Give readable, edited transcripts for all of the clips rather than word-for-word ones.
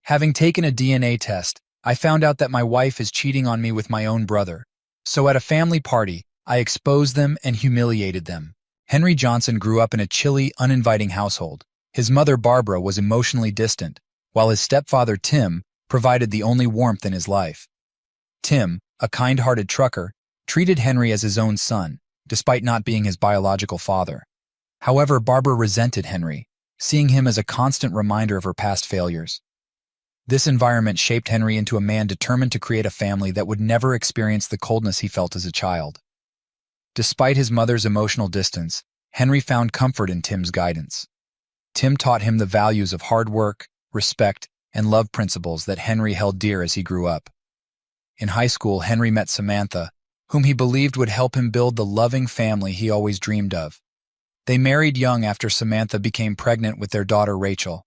Having taken a DNA test, I found out that my wife is cheating on me with my own brother. So at a family party, I exposed them and humiliated them. Henry Johnson grew up in a chilly, uninviting household. His mother, Barbara, was emotionally distant, while his stepfather, Tim, provided the only warmth in his life. Tim, a kind-hearted trucker, treated Henry as his own son, despite not being his biological father. However, Barbara resented Henry, seeing him as a constant reminder of her past failures. This environment shaped Henry into a man determined to create a family that would never experience the coldness he felt as a child. Despite his mother's emotional distance, Henry found comfort in Tim's guidance. Tim taught him the values of hard work, respect, and love principles that Henry held dear as he grew up. In high school, Henry met Samantha, whom he believed would help him build the loving family he always dreamed of. They married young after Samantha became pregnant with their daughter Rachel.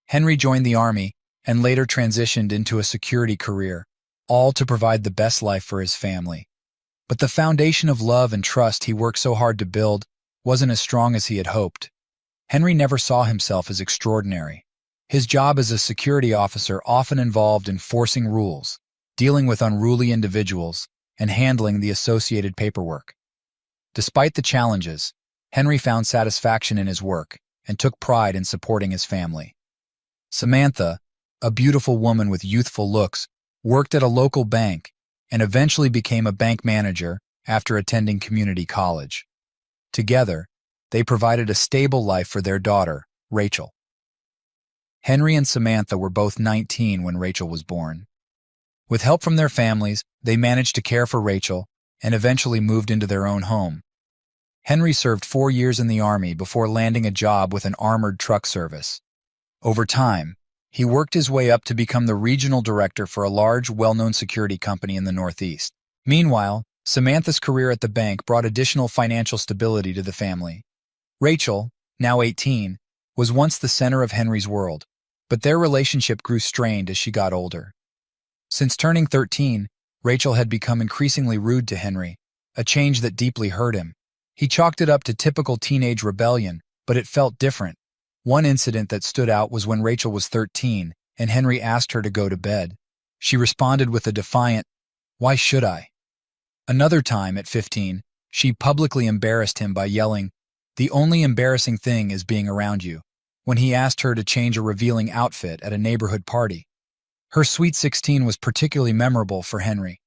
Henry joined the Army and later transitioned into a security career, all to provide the best life for his family. But the foundation of love and trust he worked so hard to build wasn't as strong as he had hoped. Henry never saw himself as extraordinary. His job as a security officer often involved enforcing rules, dealing with unruly individuals, and handling the associated paperwork. Despite the challenges, Henry found satisfaction in his work and took pride in supporting his family. Samantha, a beautiful woman with youthful looks, worked at a local bank and eventually became a bank manager after attending community college. Together, they provided a stable life for their daughter, Rachel. Henry and Samantha were both 19 when Rachel was born. With help from their families, they managed to care for Rachel and eventually moved into their own home. Henry served 4 years in the Army before landing a job with an armored truck service. Over time, he worked his way up to become the regional director for a large, well-known security company in the Northeast. Meanwhile, Samantha's career at the bank brought additional financial stability to the family. Rachel, now 18, was once the center of Henry's world, but their relationship grew strained as she got older. Since turning 13, Rachel had become increasingly rude to Henry, a change that deeply hurt him. He chalked it up to typical teenage rebellion, but it felt different. One incident that stood out was when Rachel was 13 and Henry asked her to go to bed. She responded with a defiant, "Why should I?" Another time, at 15, she publicly embarrassed him by yelling, "The only embarrassing thing is being around you," when he asked her to change a revealing outfit at a neighborhood party. Her Sweet 16 was particularly memorable for Henry.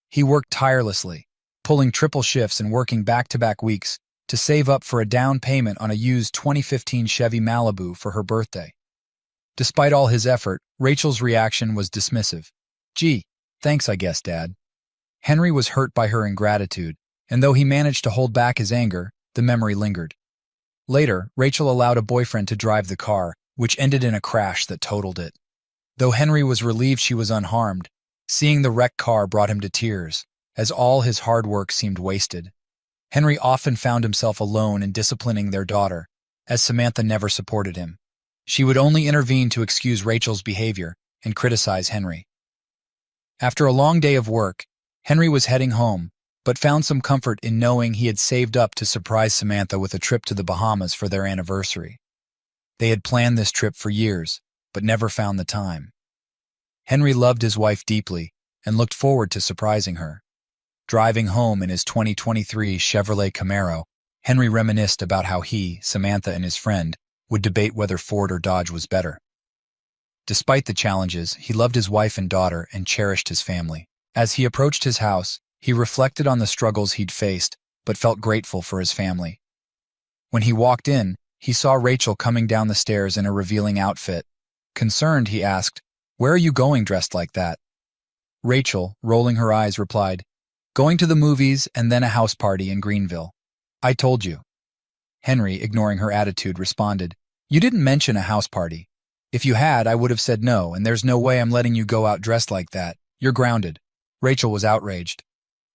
He worked tirelessly, pulling triple shifts and working back-to-back weeks to save up for a down payment on a used 2015 Chevy Malibu for her birthday. Despite all his effort, Rachel's reaction was dismissive. "Gee, thanks I guess, Dad." Henry was hurt by her ingratitude, and though he managed to hold back his anger, the memory lingered. Later, Rachel allowed a boyfriend to drive the car, which ended in a crash that totaled it. Though Henry was relieved she was unharmed, seeing the wrecked car brought him to tears, as all his hard work seemed wasted. Henry often found himself alone in disciplining their daughter, as Samantha never supported him. She would only intervene to excuse Rachel's behavior and criticize Henry. After a long day of work, Henry was heading home, but found some comfort in knowing he had saved up to surprise Samantha with a trip to the Bahamas for their anniversary. They had planned this trip for years, but never found the time. Henry loved his wife deeply and looked forward to surprising her. Driving home in his 2023 Chevrolet Camaro, Henry reminisced about how he, Samantha, and his friend would debate whether Ford or Dodge was better. Despite the challenges, he loved his wife and daughter and cherished his family. As he approached his house, he reflected on the struggles he'd faced, but felt grateful for his family. When he walked in, he saw Rachel coming down the stairs in a revealing outfit. Concerned, he asked, "Where are you going dressed like that?" Rachel, rolling her eyes, replied, "Going to the movies and then a house party in Greenville." "I told you." Henry, ignoring her attitude, responded, "You didn't mention a house party. If you had, I would have said no, and there's no way I'm letting you go out dressed like that. You're grounded." Rachel was outraged.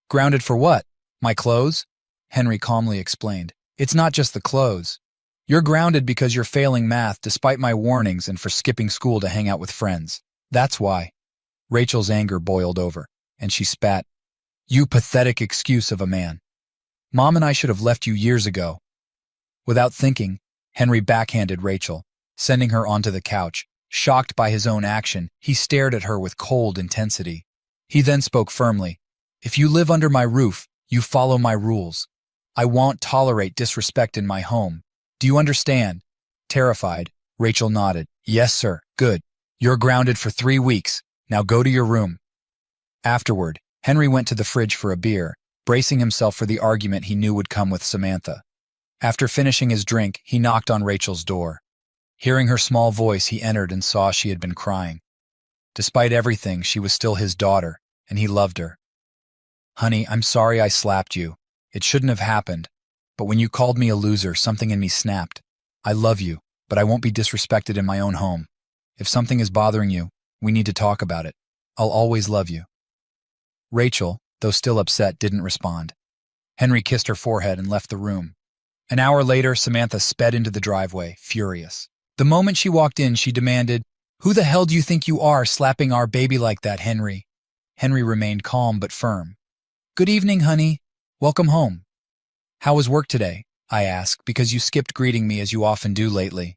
"Grounded for what? My clothes?" Henry calmly explained, "It's not just the clothes. You're grounded because you're failing math despite my warnings and for skipping school to hang out with friends. That's why." Rachel's anger boiled over, and she spat, "You pathetic excuse of a man. Mom and I should have left you years ago." Without thinking, Henry backhanded Rachel, sending her onto the couch, Shocked by his own action, he stared at her with cold intensity. He then spoke firmly. "If you live under my roof, you follow my rules. I won't tolerate disrespect in my home. Do you understand?" Terrified, Rachel nodded. "Yes, sir. Good. You're grounded for 3 weeks. Now go to your room." Afterward, Henry went to the fridge for a beer, bracing himself for the argument he knew would come with Samantha. After finishing his drink, he knocked on Rachel's door. Hearing her small voice, he entered and saw she had been crying. Despite everything, she was still his daughter, and he loved her. "Honey, I'm sorry I slapped you. It shouldn't have happened. But when you called me a loser, something in me snapped. I love you, but I won't be disrespected in my own home. If something is bothering you, we need to talk about it. I'll always love you." Rachel, though still upset, didn't respond. Henry kissed her forehead and left the room. An hour later, Samantha sped into the driveway, furious. The moment she walked in, she demanded, "Who the hell do you think you are, slapping our baby like that, Henry?" Henry remained calm but firm. "Good evening, honey. Welcome home." "How was work today?" I asked, because you skipped greeting me as you often do lately.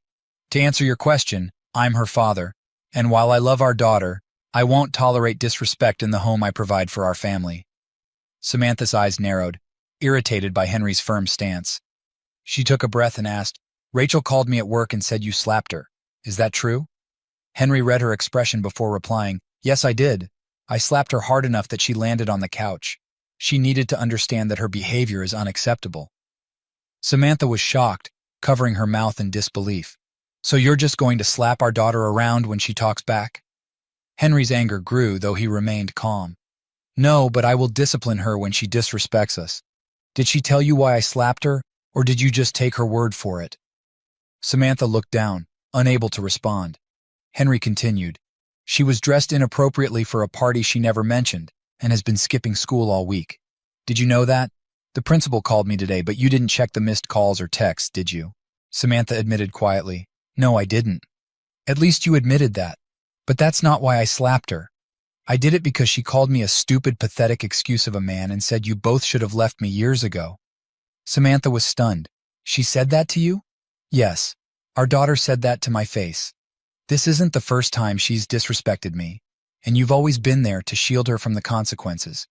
To answer your question, I'm her father, and while I love our daughter, I won't tolerate disrespect in the home I provide for our family. Samantha's eyes narrowed, irritated by Henry's firm stance. She took a breath and asked, "Rachel called me at work and said you slapped her. Is that true?" Henry read her expression before replying, "Yes, I did. I slapped her hard enough that she landed on the couch. She needed to understand that her behavior is unacceptable." Samantha was shocked, covering her mouth in disbelief. "So you're just going to slap our daughter around when she talks back?" Henry's anger grew, though he remained calm. "No, but I will discipline her when she disrespects us. Did she tell you why I slapped her, or did you just take her word for it?" Samantha looked down, unable to respond. Henry continued, "She was dressed inappropriately for a party she never mentioned and has been skipping school all week. Did you know that? The principal called me today, but you didn't check the missed calls or texts, did you?" Samantha admitted quietly, "No, I didn't." "At least you admitted that. But that's not why I slapped her. I did it because she called me a stupid, pathetic excuse of a man and said you both should have left me years ago." Samantha was stunned. "She said that to you?" "Yes. Our daughter said that to my face. This isn't the first time she's disrespected me, and you've always been there to shield her from the consequences.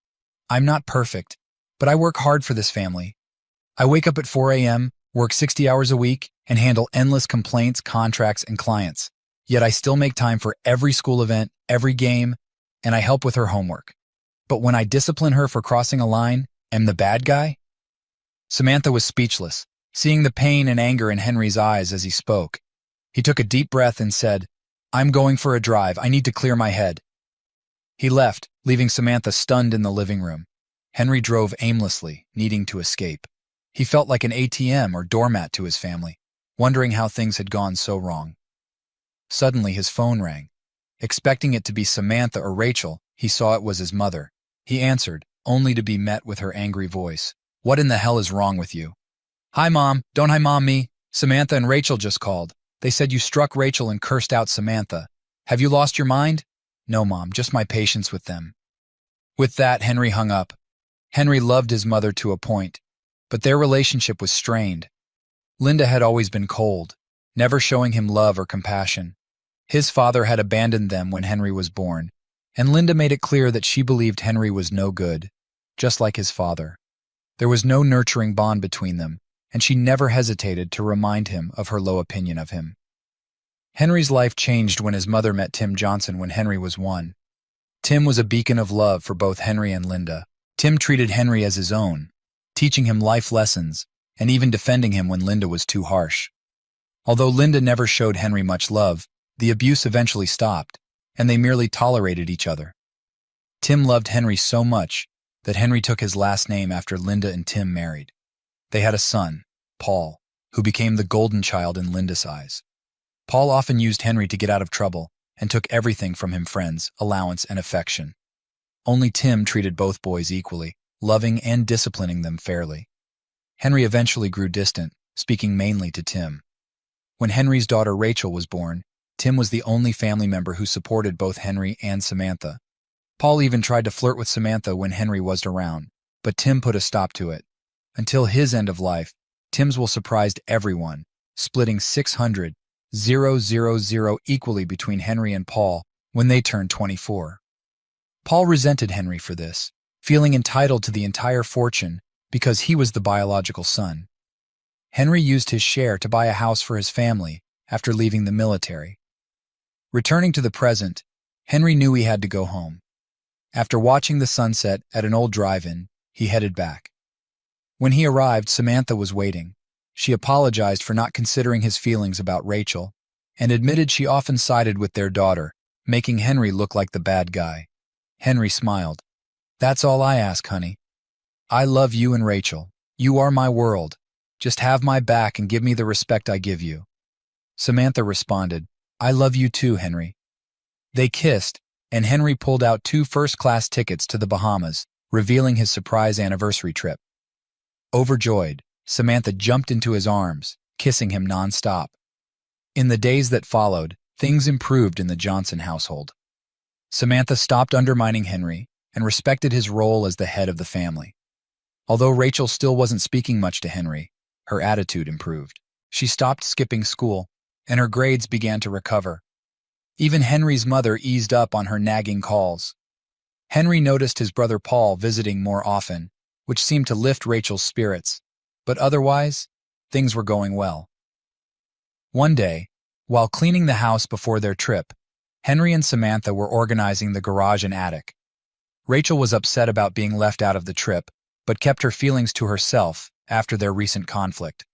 I'm not perfect, but I work hard for this family. I wake up at 4 a.m., work 60 hours a week, and handle endless complaints, contracts, and clients. Yet I still make time for every school event, every game, and I help with her homework. But when I discipline her for crossing a line, am the bad guy?" Samantha was speechless, seeing the pain and anger in Henry's eyes as he spoke. He took a deep breath and said, "I'm going for a drive. I need to clear my head." He left, leaving Samantha stunned in the living room. Henry drove aimlessly, needing to escape. He felt like an ATM or doormat to his family, wondering how things had gone so wrong. Suddenly, his phone rang. Expecting it to be Samantha or Rachel, he saw it was his mother. He answered, only to be met with her angry voice. "What in the hell is wrong with you?" "Hi, Mom. Don't hi, Mom me. Samantha and Rachel just called. They said you struck Rachel and cursed out Samantha. Have you lost your mind?" "No, Mom, just my patience with them." With that, Henry hung up. Henry loved his mother to a point, but their relationship was strained. Linda had always been cold, never showing him love or compassion. His father had abandoned them when Henry was born, and Linda made it clear that she believed Henry was no good, just like his father. There was no nurturing bond between them, and she never hesitated to remind him of her low opinion of him. Henry's life changed when his mother met Tim Johnson when Henry was 1. Tim was a beacon of love for both Henry and Linda. Tim treated Henry as his own, teaching him life lessons and even defending him when Linda was too harsh. Although Linda never showed Henry much love, the abuse eventually stopped, and they merely tolerated each other. Tim loved Henry so much that Henry took his last name after Linda and Tim married. They had a son, Paul, who became the golden child in Linda's eyes. Paul often used Henry to get out of trouble and took everything from him: friends, allowance, and affection. Only Tim treated both boys equally, loving and disciplining them fairly. Henry eventually grew distant, speaking mainly to Tim. When Henry's daughter Rachel was born, Tim was the only family member who supported both Henry and Samantha. Paul even tried to flirt with Samantha when Henry wasn't around, but Tim put a stop to it. Until his end of life, Tim's will surprised everyone, splitting 0.000 equally between Henry and Paul when they turned 24. Paul resented Henry for this, feeling entitled to the entire fortune because he was the biological son. Henry used his share to buy a house for his family after leaving the military. Returning to the present, Henry knew he had to go home. After watching the sunset at an old drive-in, he headed back. When he arrived, Samantha was waiting. She apologized for not considering his feelings about Rachel and admitted she often sided with their daughter, making Henry look like the bad guy. Henry smiled. "That's all I ask, honey. I love you and Rachel. You are my world. Just have my back and give me the respect I give you." Samantha responded, "I love you too, Henry." They kissed, and Henry pulled out 2 first-class tickets to the Bahamas, revealing his surprise anniversary trip. Overjoyed, Samantha jumped into his arms, kissing him nonstop. In the days that followed, things improved in the Johnson household. Samantha stopped undermining Henry and respected his role as the head of the family. Although Rachel still wasn't speaking much to Henry, her attitude improved. She stopped skipping school, and her grades began to recover. Even Henry's mother eased up on her nagging calls. Henry noticed his brother Paul visiting more often, which seemed to lift Rachel's spirits, but otherwise, things were going well. One day, while cleaning the house before their trip, Henry and Samantha were organizing the garage and attic. Rachel was upset about being left out of the trip, but kept her feelings to herself after their recent conflict.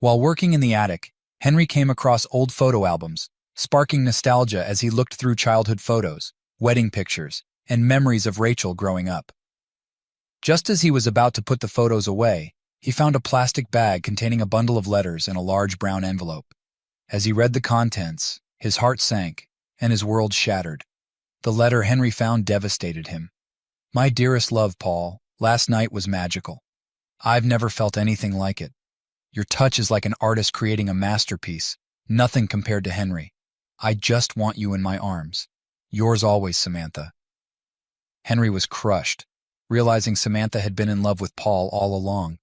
While working in the attic, Henry came across old photo albums, sparking nostalgia as he looked through childhood photos, wedding pictures, and memories of Rachel growing up. Just as he was about to put the photos away, he found a plastic bag containing a bundle of letters and a large brown envelope. As he read the contents, his heart sank, and his world shattered. The letter Henry found devastated him. "My dearest love, Paul, last night was magical. I've never felt anything like it. Your touch is like an artist creating a masterpiece, nothing compared to Henry. I just want you in my arms. Yours always, Samantha." Henry was crushed, realizing Samantha had been in love with Paul all along.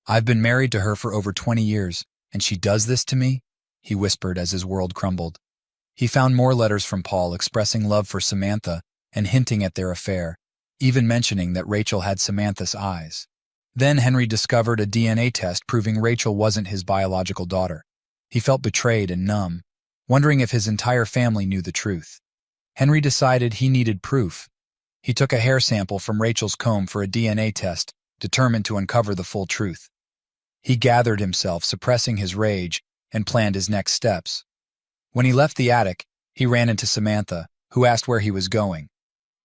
"I've been married to her for over 20 years, and she does this to me?" he whispered as his world crumbled. He found more letters from Paul expressing love for Samantha and hinting at their affair, even mentioning that Rachel had Samantha's eyes. Then Henry discovered a DNA test proving Rachel wasn't his biological daughter. He felt betrayed and numb, wondering if his entire family knew the truth. Henry decided he needed proof. He took a hair sample from Rachel's comb for a DNA test, determined to uncover the full truth. He gathered himself, suppressing his rage, and planned his next steps. When he left the attic, he ran into Samantha, who asked where he was going.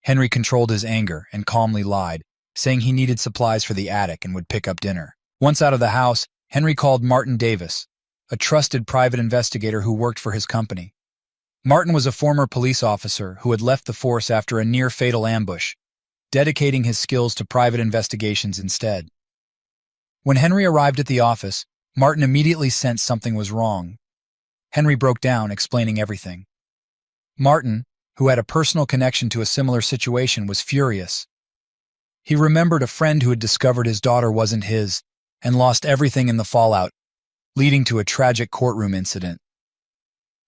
Henry controlled his anger and calmly lied, saying he needed supplies for the attic and would pick up dinner. Once out of the house, Henry called Martin Davis, a trusted private investigator who worked for his company. Martin was a former police officer who had left the force after a near-fatal ambush, dedicating his skills to private investigations instead. When Henry arrived at the office, Martin immediately sensed something was wrong. Henry broke down, explaining everything. Martin, who had a personal connection to a similar situation, was furious. He remembered a friend who had discovered his daughter wasn't his and lost everything in the fallout, leading to a tragic courtroom incident.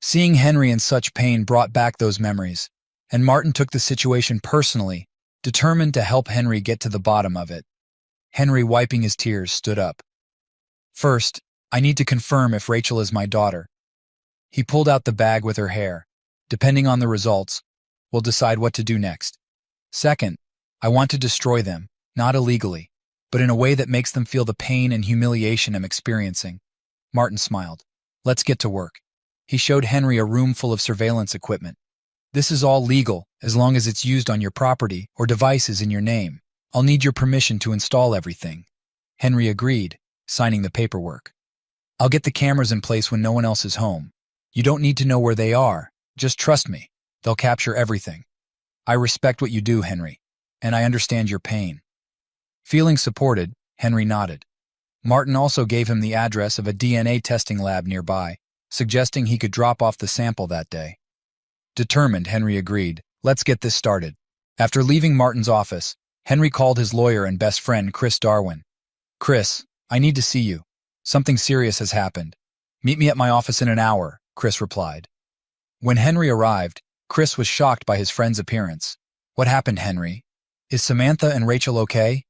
Seeing Henry in such pain brought back those memories, and Martin took the situation personally, determined to help Henry get to the bottom of it. Henry, wiping his tears, stood up. "First, I need to confirm if Rachel is my daughter." He pulled out the bag with her hair. "Depending on the results, we'll decide what to do next. Second, I want to destroy them, not illegally, but in a way that makes them feel the pain and humiliation I'm experiencing." Martin smiled. "Let's get to work." He showed Henry a room full of surveillance equipment. "This is all legal, as long as it's used on your property or devices in your name. I'll need your permission to install everything." Henry agreed, signing the paperwork. "I'll get the cameras in place when no one else is home. You don't need to know where they are. Just trust me. They'll capture everything. I respect what you do, Henry, and I understand your pain." Feeling supported, Henry nodded. Martin also gave him the address of a DNA testing lab nearby, suggesting he could drop off the sample that day. Determined, Henry agreed. "Let's get this started." After leaving Martin's office, Henry called his lawyer and best friend, Chris Darwin. "Chris, I need to see you. Something serious has happened. Meet me at my office in an hour," Chris replied. When Henry arrived, Chris was shocked by his friend's appearance. What happened, Henry? Is Samantha and Rachel okay?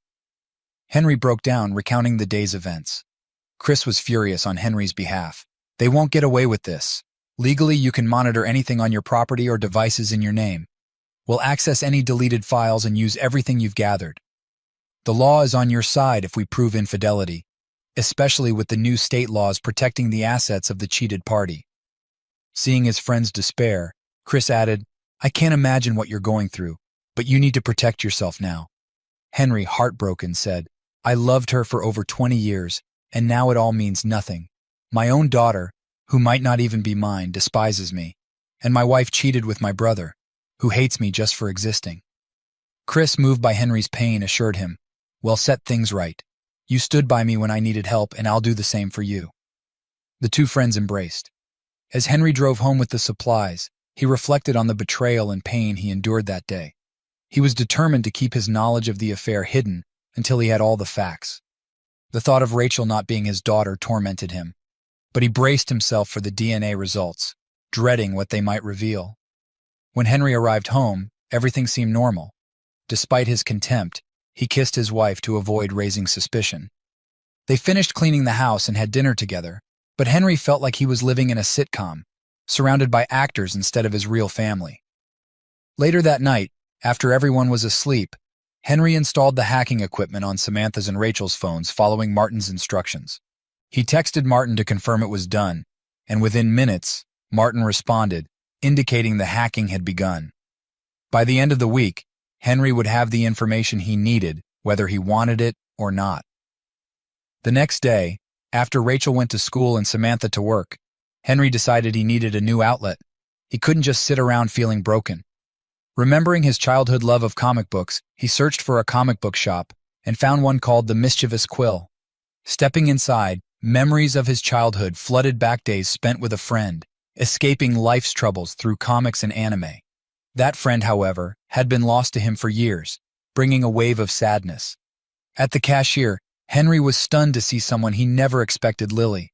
Henry broke down, recounting the day's events. Chris was furious on Henry's behalf. They won't get away with this. Legally, you can monitor anything on your property or devices in your name. We'll access any deleted files and use everything you've gathered. The law is on your side if we prove infidelity, especially with the new state laws protecting the assets of the cheated party. Seeing his friend's despair, Chris added, I can't imagine what you're going through, but you need to protect yourself now. Henry, heartbroken, said, I loved her for over 20 years, and now it all means nothing. My own daughter, who might not even be mine, despises me, and my wife cheated with my brother, who hates me just for existing. Chris, moved by Henry's pain, assured him, Well, set things right. You stood by me when I needed help, and I'll do the same for you. The two friends embraced. As Henry drove home with the supplies, he reflected on the betrayal and pain he endured that day. He was determined to keep his knowledge of the affair hidden until he had all the facts. The thought of Rachel not being his daughter tormented him, but he braced himself for the DNA results, dreading what they might reveal. When Henry arrived home, everything seemed normal. Despite his contempt, he kissed his wife to avoid raising suspicion. They finished cleaning the house and had dinner together, but Henry felt like he was living in a sitcom, surrounded by actors instead of his real family. Later that night, after everyone was asleep, Henry installed the hacking equipment on Samantha's and Rachel's phones following Martin's instructions. He texted Martin to confirm it was done, and within minutes, Martin responded, indicating the hacking had begun. By the end of the week, Henry would have the information he needed, whether he wanted it or not. The next day, after Rachel went to school and Samantha to work, Henry decided he needed a new outlet. He couldn't just sit around feeling broken. Remembering his childhood love of comic books, he searched for a comic book shop and found one called The Mischievous Quill. Stepping inside, memories of his childhood flooded back days spent with a friend, escaping life's troubles through comics and anime. That friend, however, had been lost to him for years, bringing a wave of sadness. At the cashier, Henry was stunned to see someone he never expected, Lily.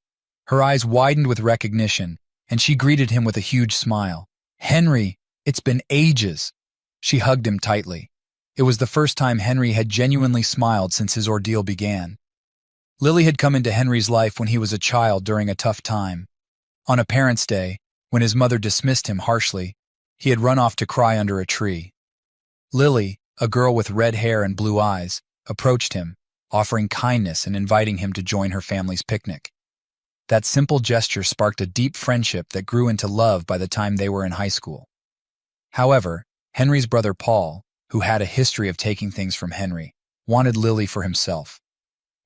Her eyes widened with recognition, and she greeted him with a huge smile. Henry, it's been ages. She hugged him tightly. It was the first time Henry had genuinely smiled since his ordeal began. Lily had come into Henry's life when he was a child during a tough time. On a Parents' Day, when his mother dismissed him harshly, he had run off to cry under a tree. Lily, a girl with red hair and blue eyes, approached him, offering kindness and inviting him to join her family's picnic. That simple gesture sparked a deep friendship that grew into love by the time they were in high school. However, Henry's brother Paul, who had a history of taking things from Henry, wanted Lily for himself.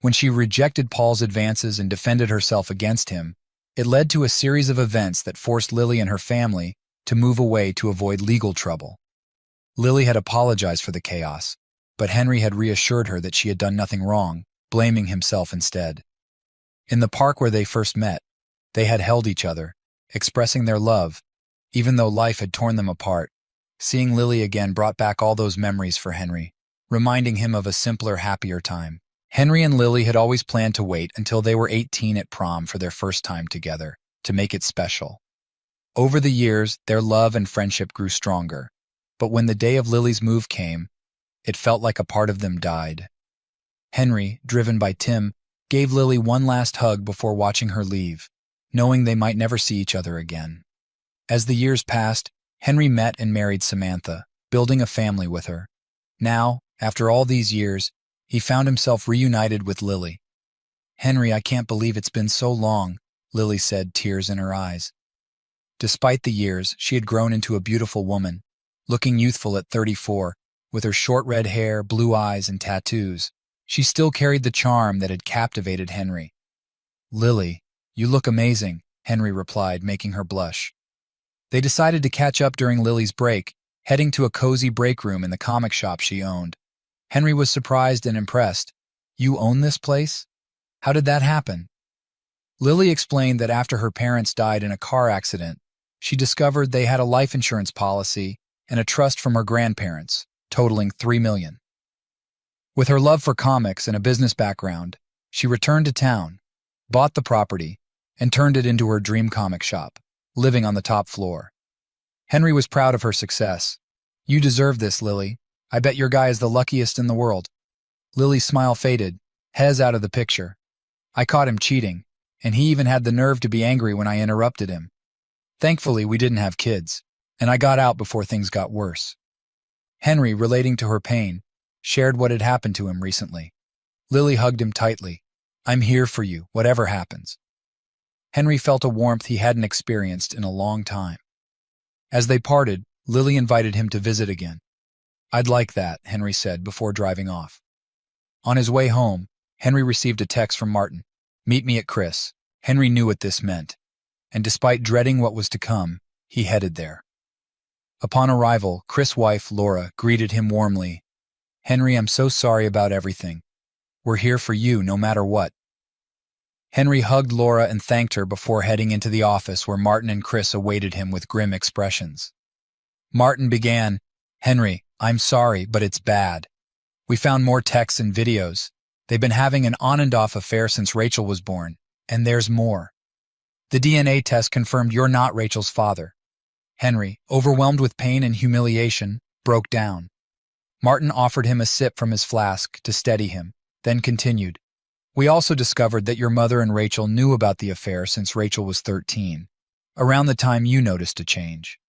When she rejected Paul's advances and defended herself against him, it led to a series of events that forced Lily and her family to move away to avoid legal trouble. Lily had apologized for the chaos, but Henry had reassured her that she had done nothing wrong, blaming himself instead. In the park where they first met, they had held each other, expressing their love, even though life had torn them apart. Seeing Lily again brought back all those memories for Henry, reminding him of a simpler, happier time. Henry and Lily had always planned to wait until they were 18 at prom for their first time together, to make it special. Over the years, their love and friendship grew stronger, but when the day of Lily's move came, it felt like a part of them died. Henry, driven by Tim, gave Lily one last hug before watching her leave, knowing they might never see each other again. As the years passed, Henry met and married Samantha, building a family with her. Now, after all these years, he found himself reunited with Lily. Henry, I can't believe it's been so long, Lily said, tears in her eyes. Despite the years, she had grown into a beautiful woman, looking youthful at 34, with her short red hair, blue eyes, and tattoos. She still carried the charm that had captivated Henry. Lily, you look amazing, Henry replied, making her blush. They decided to catch up during Lily's break, heading to a cozy break room in the comic shop she owned. Henry was surprised and impressed. You own this place? How did that happen? Lily explained that after her parents died in a car accident, she discovered they had a life insurance policy and a trust from her grandparents, totaling $3 million. With her love for comics and a business background, she returned to town, bought the property, and turned it into her dream comic shop. living on the top floor. Henry was proud of her success. "You deserve this, Lily. I bet your guy is the luckiest in the world." Lily's smile faded, Hez out of the picture. "I caught him cheating, and he even had the nerve to be angry when I interrupted him. Thankfully, we didn't have kids, and I got out before things got worse." Henry, relating to her pain, shared what had happened to him recently. Lily hugged him tightly. "I'm here for you, whatever happens." Henry felt a warmth he hadn't experienced in a long time. As they parted, Lily invited him to visit again. "I'd like that," Henry said before driving off. On his way home, Henry received a text from Martin. "Meet me at Chris." Henry knew what this meant, and despite dreading what was to come, he headed there. Upon arrival, Chris' wife, Laura, greeted him warmly. "Henry, I'm so sorry about everything. We're here for you no matter what." Henry hugged Laura and thanked her before heading into the office where Martin and Chris awaited him with grim expressions. Martin began, "Henry, I'm sorry, but it's bad. We found more texts and videos. They've been having an on-and-off affair since Rachel was born, and there's more. The DNA test confirmed you're not Rachel's father." Henry, overwhelmed with pain and humiliation, broke down. Martin offered him a sip from his flask to steady him, then continued, "We also discovered that your mother and Rachel knew about the affair since Rachel was 13, around the time you noticed a change."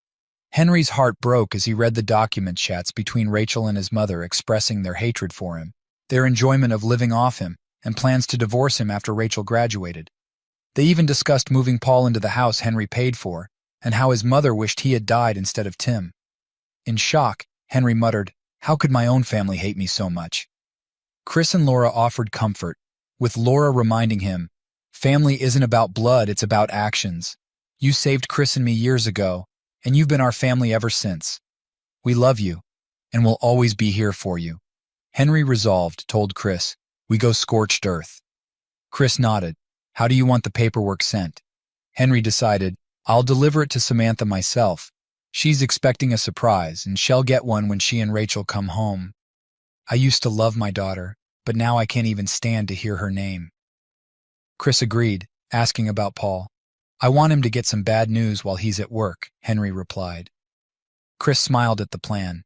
Henry's heart broke as he read the document chats between Rachel and his mother expressing their hatred for him, their enjoyment of living off him, and plans to divorce him after Rachel graduated. They even discussed moving Paul into the house Henry paid for, and how his mother wished he had died instead of Tim. In shock, Henry muttered, "How could my own family hate me so much?" Chris and Laura offered comfort, with Laura reminding him, "Family isn't about blood, it's about actions. You saved Chris and me years ago, and you've been our family ever since. We love you, and we'll always be here for you." Henry, resolved, told Chris, "We go scorched earth." Chris nodded. "How do you want the paperwork sent?" Henry decided, "I'll deliver it to Samantha myself. She's expecting a surprise, and she'll get one when she and Rachel come home. I used to love my daughter, but now I can't even stand to hear her name." Chris agreed, asking about Paul. "I want him to get some bad news while he's at work," Henry replied. Chris smiled at the plan.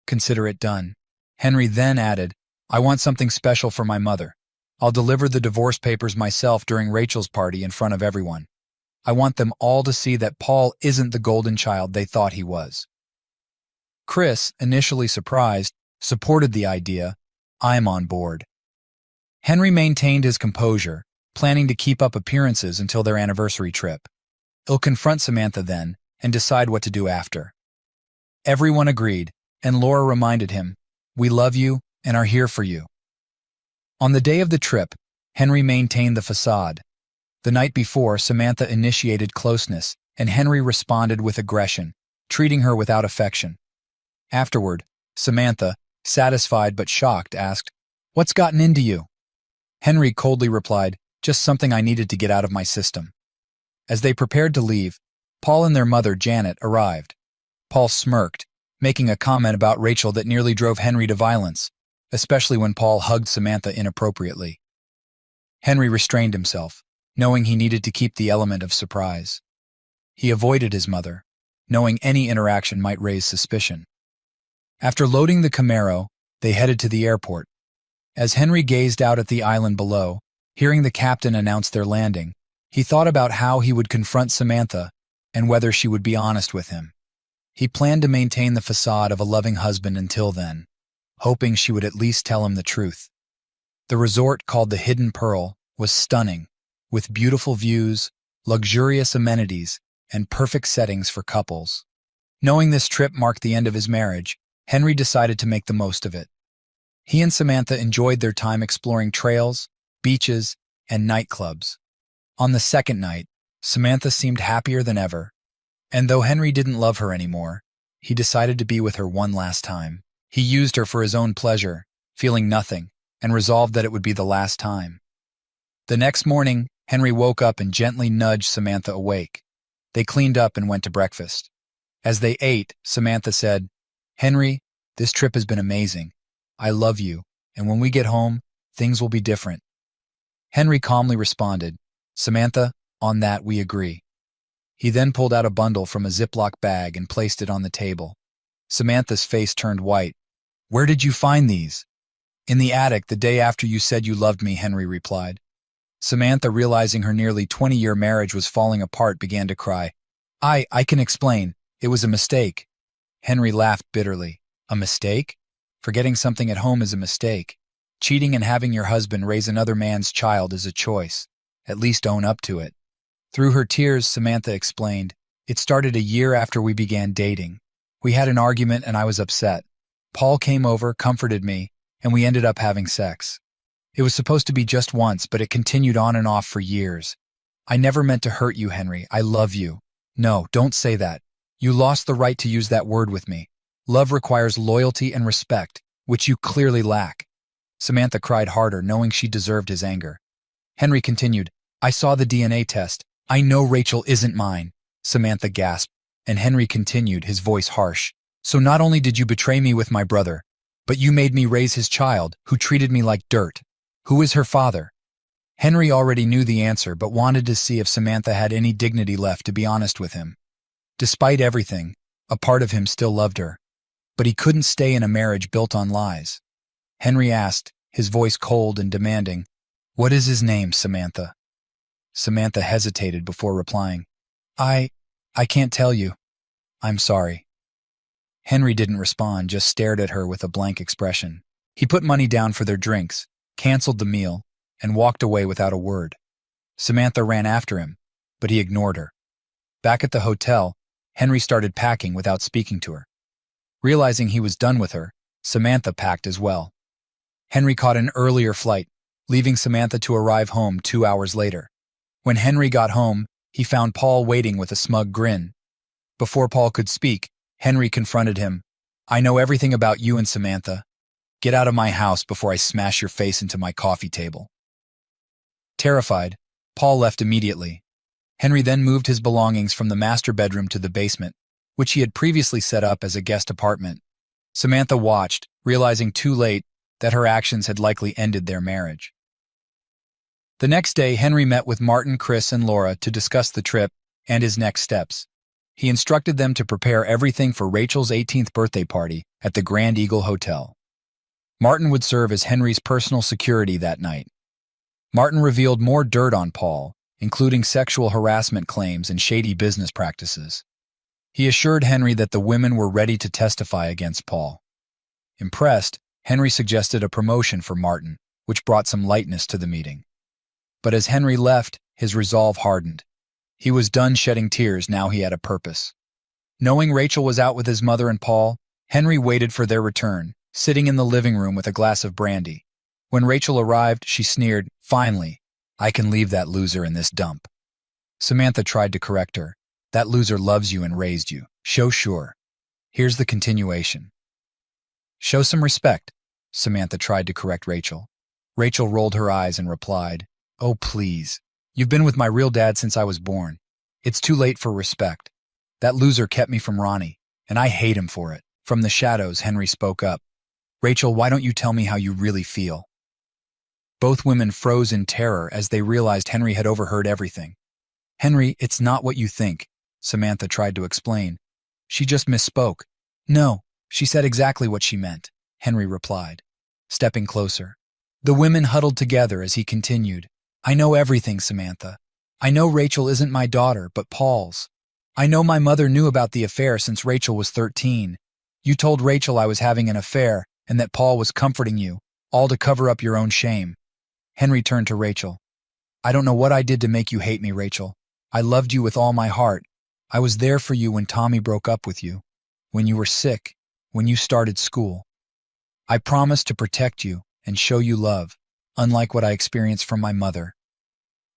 "Consider it done." Henry then added, "I want something special for my mother. I'll deliver the divorce papers myself during Rachel's party in front of everyone. I want them all to see that Paul isn't the golden child they thought he was." Chris, initially surprised, supported the idea. "I'm on board." Henry maintained his composure, planning to keep up appearances until their anniversary trip. He'll confront Samantha then and decide what to do after. Everyone agreed, and Laura reminded him, "We love you and are here for you." On the day of the trip, Henry maintained the facade. The night before, Samantha initiated closeness, and Henry responded with aggression, treating her without affection. Afterward, Samantha, satisfied but shocked, asked, "What's gotten into you?" Henry coldly replied, "Just something I needed to get out of my system." As they prepared to leave, Paul and their mother, Janet, arrived. Paul smirked, making a comment about Rachel that nearly drove Henry to violence, especially when Paul hugged Samantha inappropriately. Henry restrained himself, knowing he needed to keep the element of surprise. He avoided his mother, knowing any interaction might raise suspicion. After loading the Camaro, they headed to the airport. As Henry gazed out at the island below, hearing the captain announce their landing, he thought about how he would confront Samantha and whether she would be honest with him. He planned to maintain the facade of a loving husband until then, hoping she would at least tell him the truth. The resort, called the Hidden Pearl, was stunning, with beautiful views, luxurious amenities, and perfect settings for couples. Knowing this trip marked the end of his marriage, Henry decided to make the most of it. He and Samantha enjoyed their time exploring trails, beaches, and nightclubs. On the second night, Samantha seemed happier than ever, and though Henry didn't love her anymore, he decided to be with her one last time. He used her for his own pleasure, feeling nothing, and resolved that it would be the last time. The next morning, Henry woke up and gently nudged Samantha awake. They cleaned up and went to breakfast. As they ate, Samantha said, "Henry, this trip has been amazing. I love you, and when we get home, things will be different." Henry calmly responded, "Samantha, on that we agree." He then pulled out a bundle from a Ziploc bag and placed it on the table. Samantha's face turned white. "Where did you find these?" "In the attic the day after you said you loved me," Henry replied. Samantha, realizing her nearly 20-year marriage was falling apart, began to cry. I can explain. It was a mistake." Henry laughed bitterly. "A mistake? Forgetting something at home is a mistake. Cheating and having your husband raise another man's child is a choice. At least own up to it." Through her tears, Samantha explained, "It started a year after we began dating. We had an argument and I was upset. Paul came over, comforted me, and we ended up having sex. It was supposed to be just once, but it continued on and off for years. I never meant to hurt you, Henry. I love you." "No, don't say that. You lost the right to use that word with me. Love requires loyalty and respect, which you clearly lack." Samantha cried harder, knowing she deserved his anger. Henry continued, "I saw the DNA test. I know Rachel isn't mine." Samantha gasped, and Henry continued, his voice harsh. "So not only did you betray me with my brother, but you made me raise his child, who treated me like dirt. Who is her father?" Henry already knew the answer, but wanted to see if Samantha had any dignity left to be honest with him. Despite everything, a part of him still loved her. But he couldn't stay in a marriage built on lies. Henry asked, his voice cold and demanding, "What is his name, Samantha?" Samantha hesitated before replying, I can't tell you. I'm sorry." Henry didn't respond, just stared at her with a blank expression. He put money down for their drinks, canceled the meal, and walked away without a word. Samantha ran after him, but he ignored her. Back at the hotel, Henry started packing without speaking to her. Realizing he was done with her, Samantha packed as well. Henry caught an earlier flight, leaving Samantha to arrive home 2 hours later. When Henry got home, he found Paul waiting with a smug grin. Before Paul could speak, Henry confronted him. "I know everything about you and Samantha. Get out of my house before I smash your face into my coffee table." Terrified, Paul left immediately. Henry then moved his belongings from the master bedroom to the basement, which he had previously set up as a guest apartment. Samantha watched, realizing too late that her actions had likely ended their marriage. The next day, Henry met with Martin, Chris, and Laura to discuss the trip and his next steps. He instructed them to prepare everything for Rachel's 18th birthday party at the Grand Eagle Hotel. Martin would serve as Henry's personal security that night. Martin revealed more dirt on Paul, including sexual harassment claims and shady business practices. He assured Henry that the women were ready to testify against Paul. Impressed, Henry suggested a promotion for Martin, which brought some lightness to the meeting. But as Henry left, his resolve hardened. He was done shedding tears, now he had a purpose. Knowing Rachel was out with his mother and Paul, Henry waited for their return, sitting in the living room with a glass of brandy. When Rachel arrived, she sneered, "Finally, I can leave that loser in this dump." Samantha tried to correct her. "That loser loves you and raised you. Show sure." Here's the continuation. "Show some respect," Samantha tried to correct Rachel. Rachel rolled her eyes and replied, "Oh, please. You've been with my real dad since I was born. It's too late for respect. That loser kept me from Ronnie, and I hate him for it." From the shadows, Henry spoke up. "Rachel, why don't you tell me how you really feel?" Both women froze in terror as they realized Henry had overheard everything. "Henry, it's not what you think," Samantha tried to explain. "She just misspoke." "No, she said exactly what she meant," Henry replied, stepping closer. The women huddled together as he continued. "I know everything, Samantha. I know Rachel isn't my daughter, but Paul's. I know my mother knew about the affair since Rachel was 13. You told Rachel I was having an affair and that Paul was comforting you, all to cover up your own shame." Henry turned to Rachel. "I don't know what I did to make you hate me, Rachel. I loved you with all my heart. I was there for you when Tommy broke up with you, when you were sick, when you started school. I promised to protect you and show you love, unlike what I experienced from my mother."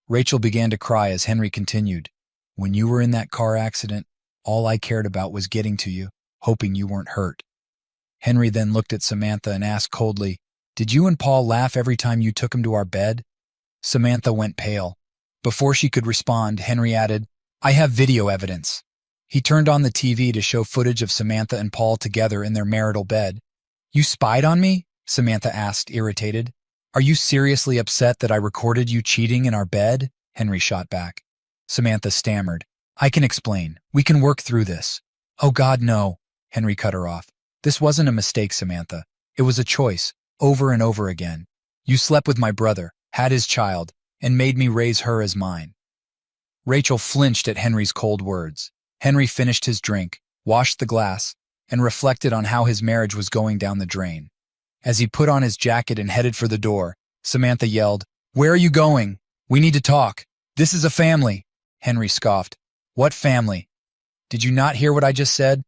Rachel began to cry as Henry continued. "When you were in that car accident, all I cared about was getting to you, hoping you weren't hurt." Henry then looked at Samantha and asked coldly, "Did you and Paul laugh every time you took him to our bed?" Samantha went pale. Before she could respond, Henry added, "I have video evidence." He turned on the TV to show footage of Samantha and Paul together in their marital bed. "You spied on me?" Samantha asked, irritated. "Are you seriously upset that I recorded you cheating in our bed?" Henry shot back. Samantha stammered, I can explain. We can work through this. Oh God, no, Henry cut her off. This wasn't a mistake, Samantha. It was a choice, over and over again. You slept with my brother, had his child, and made me raise her as mine. Rachel flinched at Henry's cold words. Henry finished his drink, washed the glass, and reflected on how his marriage was going down the drain. As he put on his jacket and headed for the door, Samantha yelled, "Where are you going? We need to talk. This is a family." Henry scoffed. "What family? Did you not hear what I just said?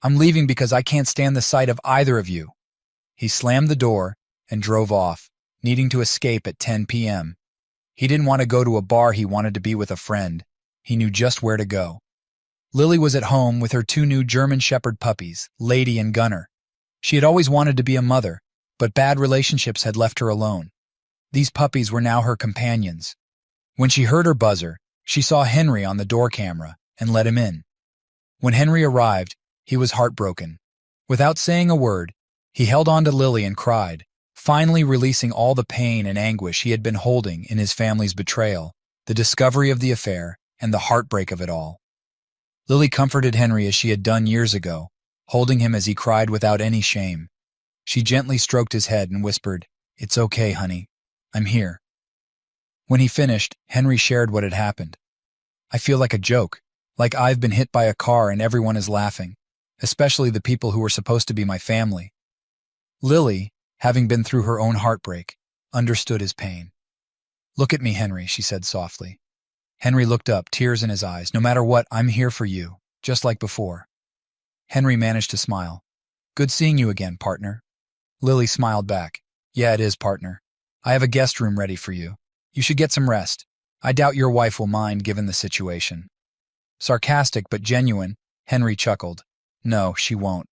I'm leaving because I can't stand the sight of either of you." He slammed the door and drove off, needing to escape at 10 p.m. He didn't want to go to a bar, he wanted to be with a friend. He knew just where to go. Lily was at home with her 2 new German Shepherd puppies, Lady and Gunner. She had always wanted to be a mother, but bad relationships had left her alone. These puppies were now her companions. When she heard her buzzer, she saw Henry on the door camera and let him in. When Henry arrived, he was heartbroken. Without saying a word, he held on to Lily and cried, finally releasing all the pain and anguish he had been holding in his family's betrayal, the discovery of the affair, and the heartbreak of it all. Lily comforted Henry as she had done years ago, holding him as he cried without any shame. She gently stroked his head and whispered, "It's okay, honey. I'm here." When he finished, Henry shared what had happened. "I feel like a joke, like I've been hit by a car and everyone is laughing, especially the people who were supposed to be my family." Lily, having been through her own heartbreak, understood his pain. "Look at me, Henry," she said softly. Henry looked up, tears in his eyes. "No matter what, I'm here for you, just like before." Henry managed to smile. "Good seeing you again, partner." Lily smiled back. "Yeah, it is, partner. I have a guest room ready for you. You should get some rest. I doubt your wife will mind given the situation." Sarcastic but genuine, Henry chuckled. "No, she won't."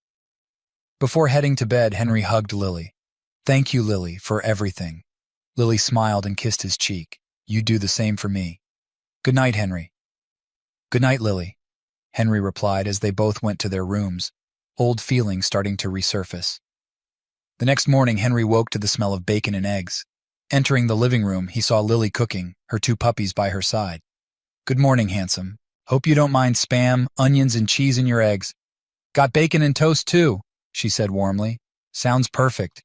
Before heading to bed, Henry hugged Lily. "Thank you, Lily, for everything." Lily smiled and kissed his cheek. "You do the same for me." "Good night, Henry." "Good night, Lily," Henry replied as they both went to their rooms, old feelings starting to resurface. The next morning, Henry woke to the smell of bacon and eggs. Entering the living room, he saw Lily cooking, her 2 puppies by her side. "Good morning, handsome. Hope you don't mind Spam, onions, and cheese in your eggs." "Got bacon and toast, too," she said warmly. "Sounds perfect."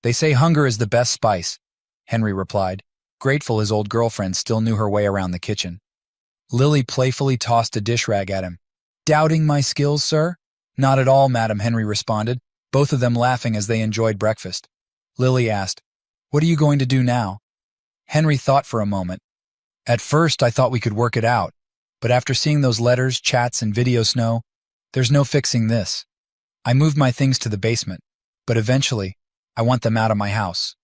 "They say hunger is the best spice," Henry replied, grateful his old girlfriend still knew her way around the kitchen. Lily playfully tossed a dish rag at him. "Doubting my skills, sir?" "Not at all, madam," Henry responded, both of them laughing as they enjoyed breakfast. Lily asked, "What are you going to do now?" Henry thought for a moment. "At first, I thought we could work it out, but after seeing those letters, chats, and videos, there's no fixing this. I moved my things to the basement, but eventually, I want them out of my house.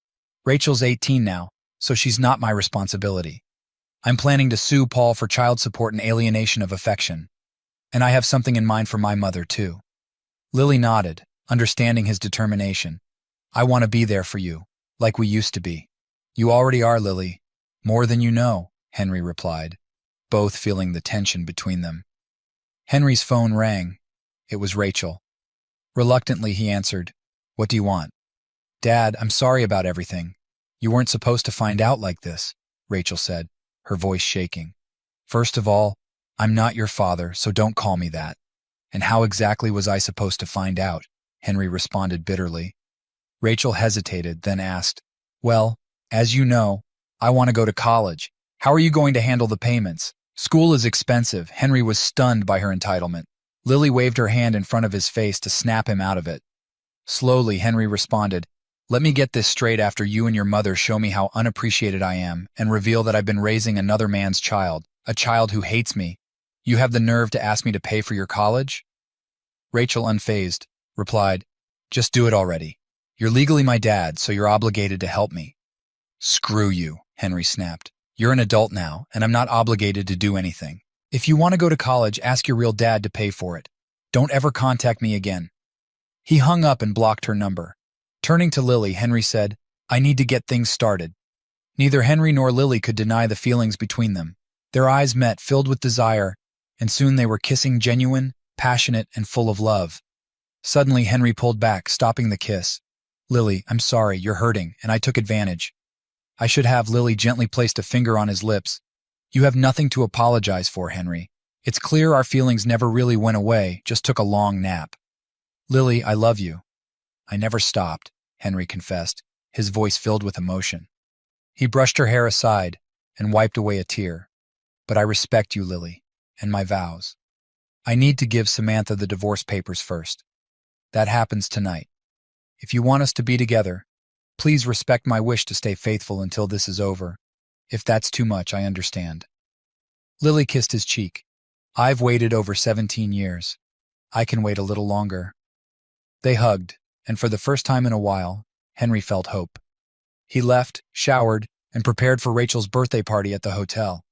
Rachel's 18 now, so she's not my responsibility. I'm planning to sue Paul for child support and alienation of affection. And I have something in mind for my mother, too." Lily nodded, understanding his determination. "I want to be there for you, like we used to be." "You already are, Lily. More than you know," Henry replied, both feeling the tension between them. Henry's phone rang. It was Rachel. Reluctantly, he answered, "What do you want?" "Dad, I'm sorry about everything. You weren't supposed to find out like this," Rachel said, her voice shaking. "First of all, I'm not your father, so don't call me that." "And how exactly was I supposed to find out?" Henry responded bitterly. Rachel hesitated, then asked, "Well, as you know, I want to go to college. How are you going to handle the payments? School is expensive." Henry was stunned by her entitlement. Lily waved her hand in front of his face to snap him out of it. Slowly, Henry responded, "Let me get this straight after you and your mother show me how unappreciated I am and reveal that I've been raising another man's child, a child who hates me. You have the nerve to ask me to pay for your college?" Rachel, unfazed, replied, "Just do it already. You're legally my dad, so you're obligated to help me." "Screw you," Henry snapped. "You're an adult now, and I'm not obligated to do anything. If you want to go to college, ask your real dad to pay for it. Don't ever contact me again." He hung up and blocked her number. Turning to Lily, Henry said, "I need to get things started." Neither Henry nor Lily could deny the feelings between them. Their eyes met, filled with desire, and soon they were kissing, genuine, passionate, and full of love. Suddenly, Henry pulled back, stopping the kiss. "Lily, I'm sorry, you're hurting, and I took advantage." "I should have." Lily gently placed a finger on his lips. "You have nothing to apologize for, Henry. It's clear our feelings never really went away, just took a long nap. Lily, I love you. I never stopped, Henry confessed, his voice filled with emotion. He brushed her hair aside and wiped away a tear. But I respect you, Lily, and my vows. I need to give Samantha the divorce papers first. That happens tonight. If you want us to be together, please respect my wish to stay faithful until this is over. If that's too much, I understand. Lily kissed his cheek. I've waited over 17 years. I can wait a little longer. They hugged, and for the first time in a while, Henry felt hope. He left, showered, and prepared for Rachel's birthday party at the hotel.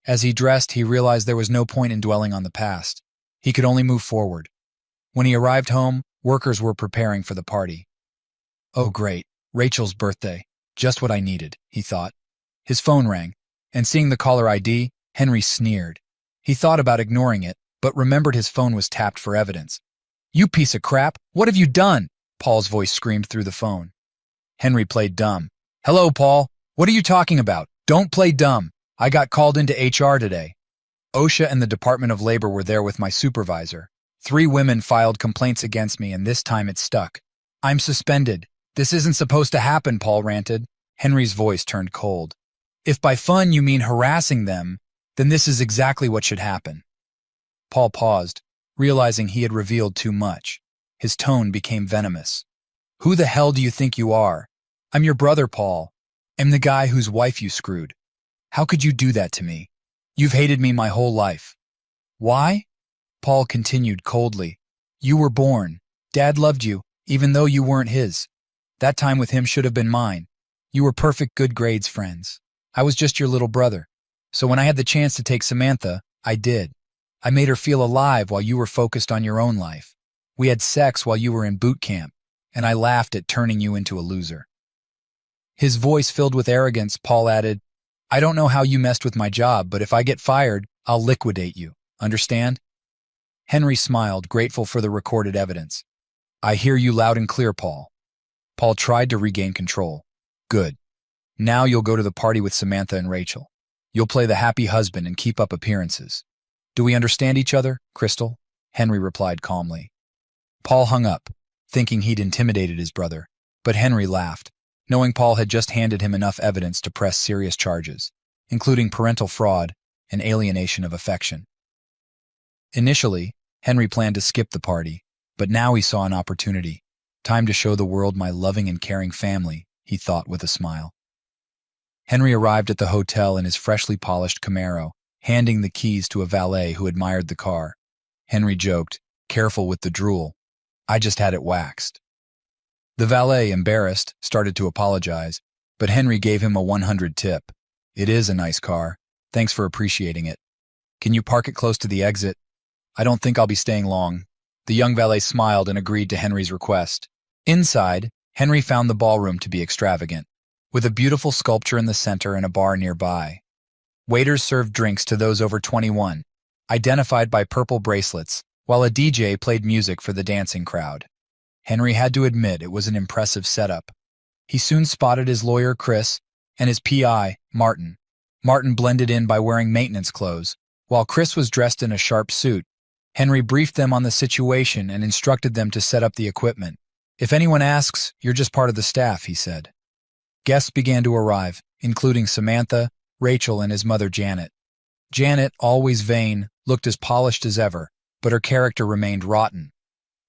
As he dressed, he realized there was no point in dwelling on the past. He could only move forward. When he arrived home, workers were preparing for the party. Oh great, Rachel's birthday. Just what I needed, he thought. His phone rang, and seeing the caller ID, Henry sneered. He thought about ignoring it, but remembered his phone was tapped for evidence. You piece of crap, what have you done? Paul's voice screamed through the phone. Henry played dumb. Hello, Paul. What are you talking about? Don't play dumb. I got called into HR today. OSHA and the Department of Labor were there with my supervisor. 3 women filed complaints against me, and this time it stuck. I'm suspended. This isn't supposed to happen, Paul ranted. Henry's voice turned cold. If by fun you mean harassing them, then this is exactly what should happen. Paul paused, realizing he had revealed too much. His tone became venomous. Who the hell do you think you are? I'm your brother, Paul. I'm the guy whose wife you screwed. How could you do that to me? You've hated me my whole life. Why? Paul continued coldly. You were born. Dad loved you, even though you weren't his. That time with him should have been mine. You were perfect good grades friends. I was just your little brother. So when I had the chance to take Samantha, I did. I made her feel alive while you were focused on your own life. We had sex while you were in boot camp, and I laughed at turning you into a loser. His voice filled with arrogance, Paul added, I don't know how you messed with my job, but if I get fired, I'll liquidate you. Understand? Henry smiled, grateful for the recorded evidence. I hear you loud and clear, Paul. Paul tried to regain control. Good. Now you'll go to the party with Samantha and Rachel. You'll play the happy husband and keep up appearances. Do we understand each other, Crystal? Henry replied calmly. Paul hung up, thinking he'd intimidated his brother, but Henry laughed, knowing Paul had just handed him enough evidence to press serious charges, including parental fraud and alienation of affection. Initially, Henry planned to skip the party, but now he saw an opportunity. Time to show the world my loving and caring family, he thought with a smile. Henry arrived at the hotel in his freshly polished Camaro, handing the keys to a valet who admired the car. Henry joked, careful with the drool. I just had it waxed. The valet, embarrassed, started to apologize, but Henry gave him a 100 tip. It is a nice car. Thanks for appreciating it. Can you park it close to the exit? I don't think I'll be staying long. The young valet smiled and agreed to Henry's request. Inside, Henry found the ballroom to be extravagant, with a beautiful sculpture in the center and a bar nearby. Waiters served drinks to those over 21, identified by purple bracelets, while a DJ played music for the dancing crowd. Henry had to admit it was an impressive setup. He soon spotted his lawyer, Chris, and his PI, Martin. Martin blended in by wearing maintenance clothes, while Chris was dressed in a sharp suit. Henry briefed them on the situation and instructed them to set up the equipment. If anyone asks, you're just part of the staff, he said. Guests began to arrive, including Samantha, Rachel, and his mother, Janet. Janet, always vain, looked as polished as ever, but her character remained rotten.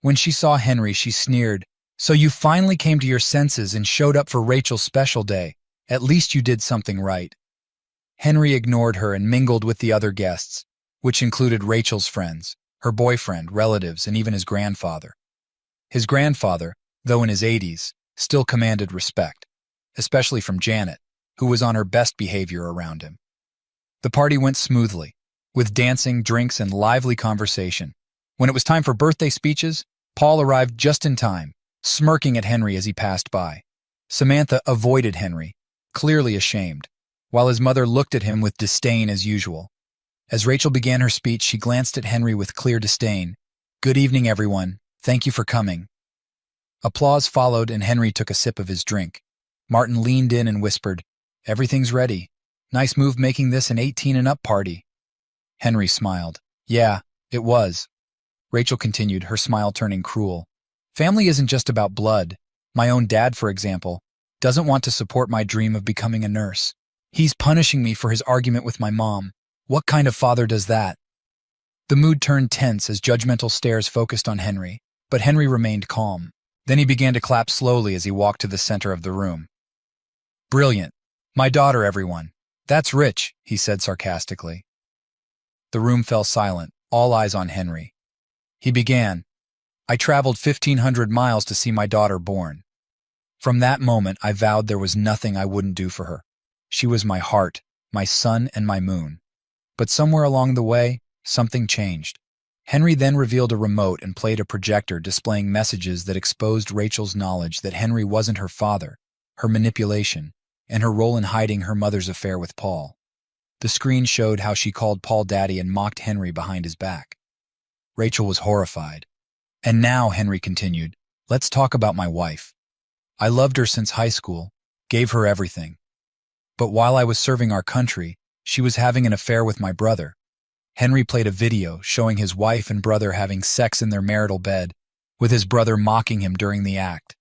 When she saw Henry, she sneered, So you finally came to your senses and showed up for Rachel's special day. At least you did something right. Henry ignored her and mingled with the other guests, which included Rachel's friends, her boyfriend, relatives, and even his grandfather. His grandfather, though in his 80s, still commanded respect, especially from Janet, who was on her best behavior around him. The party went smoothly, with dancing, drinks, and lively conversation. When it was time for birthday speeches, Paul arrived just in time, smirking at Henry as he passed by. Samantha avoided Henry, clearly ashamed, while his mother looked at him with disdain as usual. As Rachel began her speech, she glanced at Henry with clear disdain. Good evening, everyone. Thank you for coming. Applause followed, and Henry took a sip of his drink. Martin leaned in and whispered, Everything's ready. Nice move making this an 18 and up party. Henry smiled. Yeah, it was. Rachel continued, her smile turning cruel. Family isn't just about blood. My own dad, for example, doesn't want to support my dream of becoming a nurse. He's punishing me for his argument with my mom. What kind of father does that? The mood turned tense as judgmental stares focused on Henry, but Henry remained calm. Then he began to clap slowly as he walked to the center of the room. Brilliant. My daughter, everyone. That's rich, he said sarcastically. The room fell silent, all eyes on Henry. He began, I traveled 1,500 miles to see my daughter born. From that moment, I vowed there was nothing I wouldn't do for her. She was my heart, my sun, and my moon. But somewhere along the way, something changed. Henry then revealed a remote and played a projector displaying messages that exposed Rachel's knowledge that Henry wasn't her father, her manipulation, and her role in hiding her mother's affair with Paul. The screen showed how she called Paul daddy and mocked Henry behind his back. Rachel was horrified. And now, Henry continued, let's talk about my wife. I loved her since high school, gave her everything. But while I was serving our country, she was having an affair with my brother. Henry played a video showing his wife and brother having sex in their marital bed, with his brother mocking him during the act.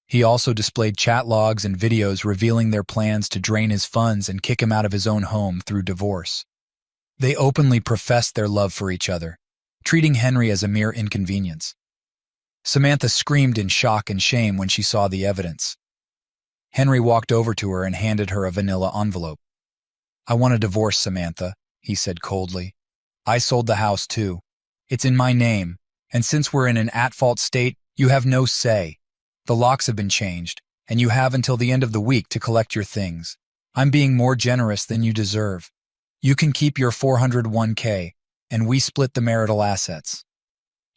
He also displayed chat logs and videos revealing their plans to drain his funds and kick him out of his own home through divorce. They openly professed their love for each other, treating Henry as a mere inconvenience. Samantha screamed in shock and shame when she saw the evidence. Henry walked over to her and handed her a vanilla envelope. I want a divorce, Samantha, he said coldly. I sold the house too. It's in my name, and since we're in an at-fault state, you have no say. The locks have been changed, and you have until the end of the week to collect your things. I'm being more generous than you deserve. You can keep your $401k, and we split the marital assets.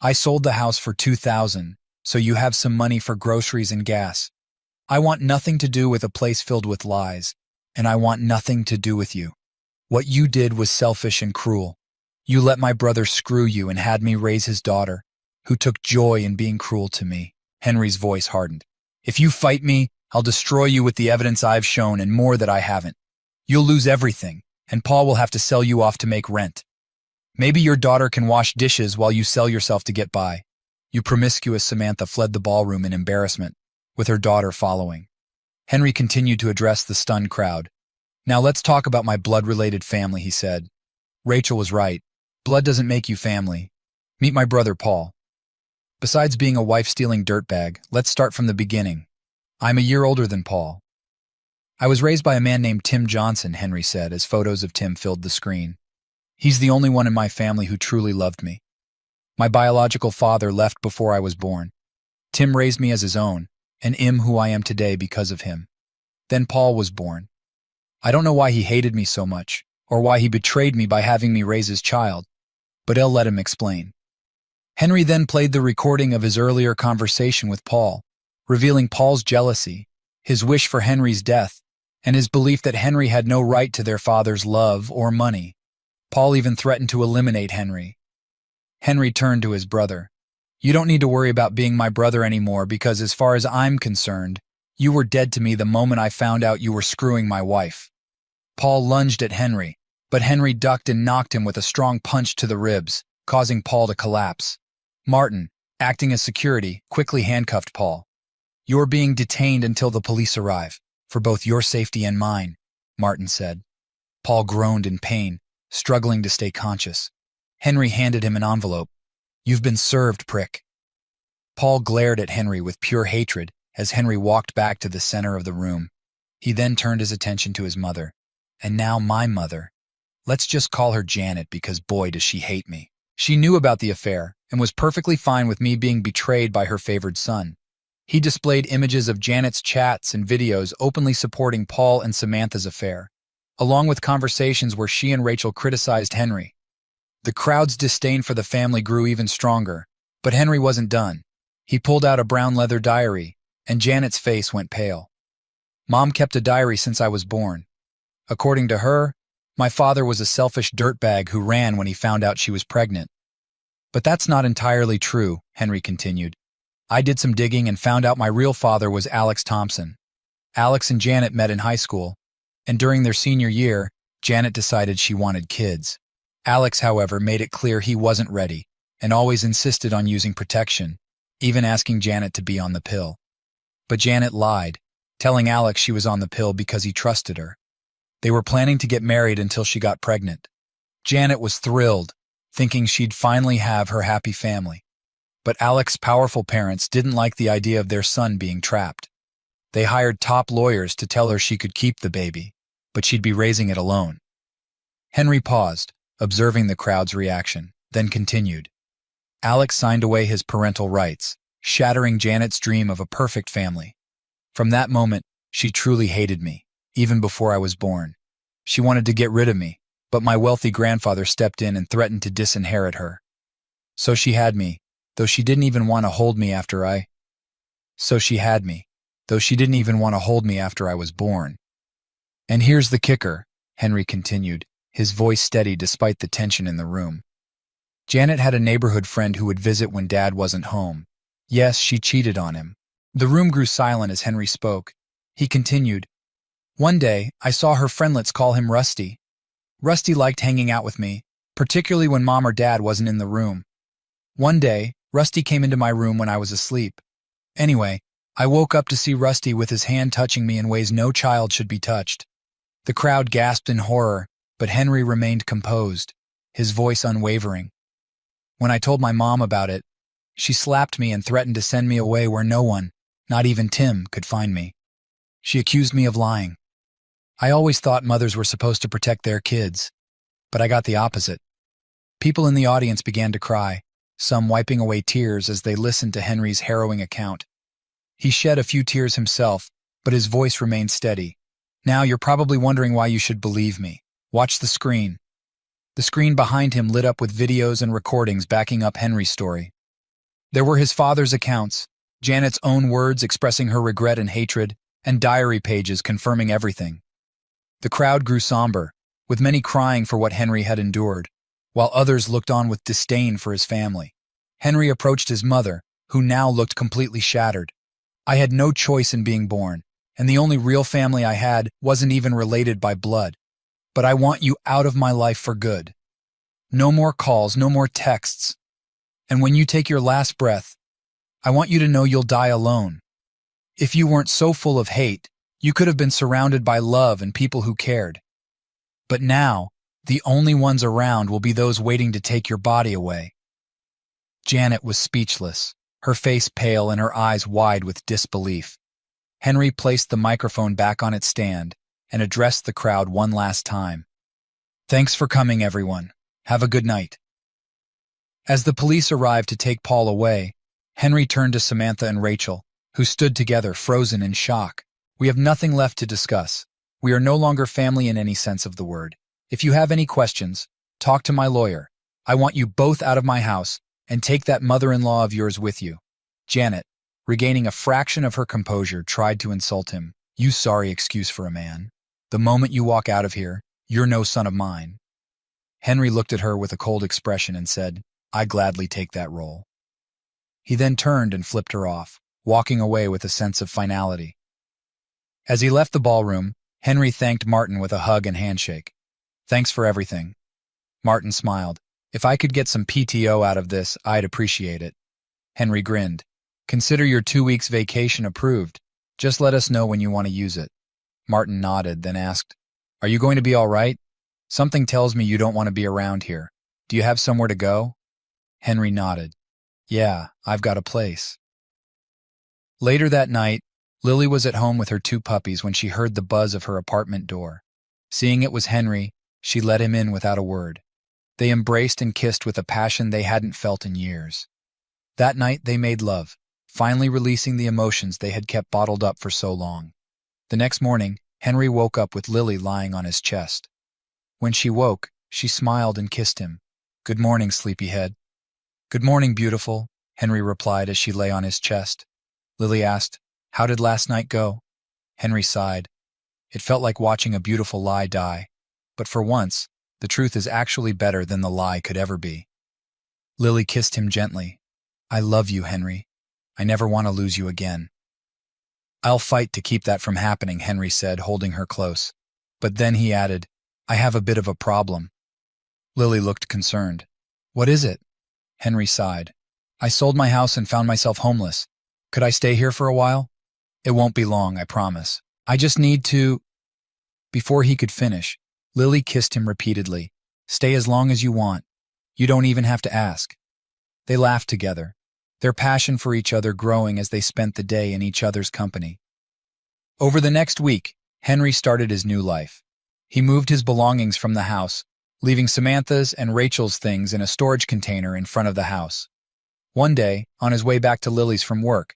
I sold the house for $2,000, so you have some money for groceries and gas. I want nothing to do with a place filled with lies, and I want nothing to do with you. What you did was selfish and cruel. You let my brother screw you and had me raise his daughter, who took joy in being cruel to me. Henry's voice hardened. If you fight me, I'll destroy you with the evidence I've shown and more that I haven't. You'll lose everything, and Paul will have to sell you off to make rent. Maybe your daughter can wash dishes while you sell yourself to get by. You promiscuous Samantha fled the ballroom in embarrassment, with her daughter following. Henry continued to address the stunned crowd. Now let's talk about my blood-related family, he said. Rachel was right. Blood doesn't make you family. Meet my brother Paul. Besides being a wife-stealing dirtbag, let's start from the beginning. I'm a year older than Paul. I was raised by a man named Tim Johnson, Henry said, as photos of Tim filled the screen. He's the only one in my family who truly loved me. My biological father left before I was born. Tim raised me as his own, and am who I am today because of him. Then Paul was born. I don't know why he hated me so much, or why he betrayed me by having me raise his child, but I'll let him explain. Henry then played the recording of his earlier conversation with Paul, revealing Paul's jealousy, his wish for Henry's death, and his belief that Henry had no right to their father's love or money. Paul even threatened to eliminate Henry. Henry turned to his brother. You don't need to worry about being my brother anymore because as far as I'm concerned, you were dead to me the moment I found out you were screwing my wife. Paul lunged at Henry, but Henry ducked and knocked him with a strong punch to the ribs, causing Paul to collapse. Martin, acting as security, quickly handcuffed Paul. You're being detained until the police arrive, for both your safety and mine, Martin said. Paul groaned in pain, struggling to stay conscious. Henry handed him an envelope. You've been served, prick. Paul glared at Henry with pure hatred as Henry walked back to the center of the room. He then turned his attention to his mother. And now my mother. Let's just call her Janet because boy does she hate me. She knew about the affair and was perfectly fine with me being betrayed by her favored son. He displayed images of Janet's chats and videos openly supporting Paul and Samantha's affair, along with conversations where she and Rachel criticized Henry. The crowd's disdain for the family grew even stronger, but Henry wasn't done. He pulled out a brown leather diary, and Janet's face went pale. Mom kept a diary since I was born. According to her, my father was a selfish dirtbag who ran when he found out she was pregnant. But that's not entirely true, Henry continued. I did some digging and found out my real father was Alex Thompson. Alex and Janet met in high school, and during their senior year, Janet decided she wanted kids. Alex, however, made it clear he wasn't ready and always insisted on using protection, even asking Janet to be on the pill. But Janet lied, telling Alex she was on the pill because he trusted her. They were planning to get married until she got pregnant. Janet was thrilled, thinking she'd finally have her happy family. But Alex's powerful parents didn't like the idea of their son being trapped. They hired top lawyers to tell her she could keep the baby, but she'd be raising it alone. Henry paused, observing the crowd's reaction, then continued. Alex signed away his parental rights, shattering Janet's dream of a perfect family. From that moment, she truly hated me, even before I was born. She wanted to get rid of me, but my wealthy grandfather stepped in and threatened to disinherit her. So she had me, though she didn't even want to hold me after I was born. And here's the kicker, Henry continued, his voice steady despite the tension in the room. Janet had a neighborhood friend who would visit when Dad wasn't home. Yes, she cheated on him. The room grew silent as Henry spoke. He continued, "One day, I saw her friendlets call him Rusty. Rusty liked hanging out with me, particularly when Mom or Dad wasn't in the room. One day, Rusty came into my room when I was asleep. Anyway, I woke up to see Rusty with his hand touching me in ways no child should be touched. The crowd gasped in horror, but Henry remained composed, his voice unwavering. When I told my mom about it, she slapped me and threatened to send me away where no one, not even Tim, could find me. She accused me of lying. I always thought mothers were supposed to protect their kids, but I got the opposite." People in the audience began to cry, some wiping away tears as they listened to Henry's harrowing account. He shed a few tears himself, but his voice remained steady. "Now you're probably wondering why you should believe me. Watch the screen." The screen behind him lit up with videos and recordings backing up Henry's story. There were his father's accounts, Janet's own words expressing her regret and hatred, and diary pages confirming everything. The crowd grew somber, with many crying for what Henry had endured, while others looked on with disdain for his family. Henry approached his mother, who now looked completely shattered. "I had no choice in being born, and the only real family I had wasn't even related by blood. But I want you out of my life for good. No more calls, no more texts. And when you take your last breath, I want you to know you'll die alone. If you weren't so full of hate, you could have been surrounded by love and people who cared. But now, the only ones around will be those waiting to take your body away." Janet was speechless, her face pale and her eyes wide with disbelief. Henry placed the microphone back on its stand and addressed the crowd one last time. "Thanks for coming, everyone. Have a good night." As the police arrived to take Paul away, Henry turned to Samantha and Rachel, who stood together, frozen in shock. "We have nothing left to discuss. We are no longer family in any sense of the word. If you have any questions, talk to my lawyer. I want you both out of my house, and take that mother-in-law of yours with you." Janet, regaining a fraction of her composure, tried to insult him. "You sorry excuse for a man. The moment you walk out of here, you're no son of mine." Henry looked at her with a cold expression and said, "I gladly take that role." He then turned and flipped her off, walking away with a sense of finality. As he left the ballroom, Henry thanked Martin with a hug and handshake. "Thanks for everything." Martin smiled. "If I could get some PTO out of this, I'd appreciate it." Henry grinned. "Consider your 2 weeks vacation approved. Just let us know when you want to use it." Martin nodded, then asked, "Are you going to be all right? Something tells me you don't want to be around here. Do you have somewhere to go?" Henry nodded. "Yeah, I've got a place." Later that night, Lily was at home with her 2 puppies when she heard the buzz of her apartment door. Seeing it was Henry, she let him in without a word. They embraced and kissed with a passion they hadn't felt in years. That night they made love, finally releasing the emotions they had kept bottled up for so long. The next morning, Henry woke up with Lily lying on his chest. When she woke, she smiled and kissed him. "Good morning, sleepyhead." "Good morning, beautiful," Henry replied as she lay on his chest. Lily asked, "How did last night go?" Henry sighed. It felt like watching a beautiful lie die. But for once, the truth is actually better than the lie could ever be. Lily kissed him gently. "I love you, Henry. I never want to lose you again." "I'll fight to keep that from happening," Henry said, holding her close. But then he added, "I have a bit of a problem." Lily looked concerned. What is it? Henry sighed. I sold my house and found myself homeless. Could I stay here for a while? It won't be long, I promise. I just need to… Before he could finish, Lily kissed him repeatedly. Stay as long as you want. You don't even have to ask. They laughed together, their passion for each other growing as they spent the day in each other's company. Over the next week, Henry started his new life. He moved his belongings from the house, leaving Samantha's and Rachel's things in a storage container in front of the house. One day, on his way back to Lily's from work,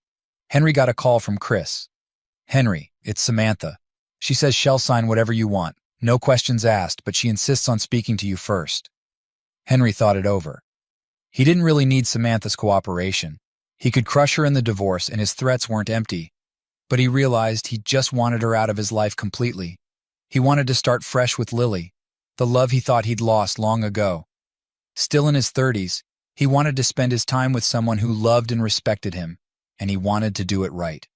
Henry got a call from Chris. Henry, it's Samantha. She says she'll sign whatever you want. No questions asked, but she insists on speaking to you first. Henry thought it over. He didn't really need Samantha's cooperation. He could crush her in the divorce and his threats weren't empty. But he realized he just wanted her out of his life completely. He wanted to start fresh with Lily, the love he thought he'd lost long ago. Still in his 30s, he wanted to spend his time with someone who loved and respected him, and he wanted to do it right.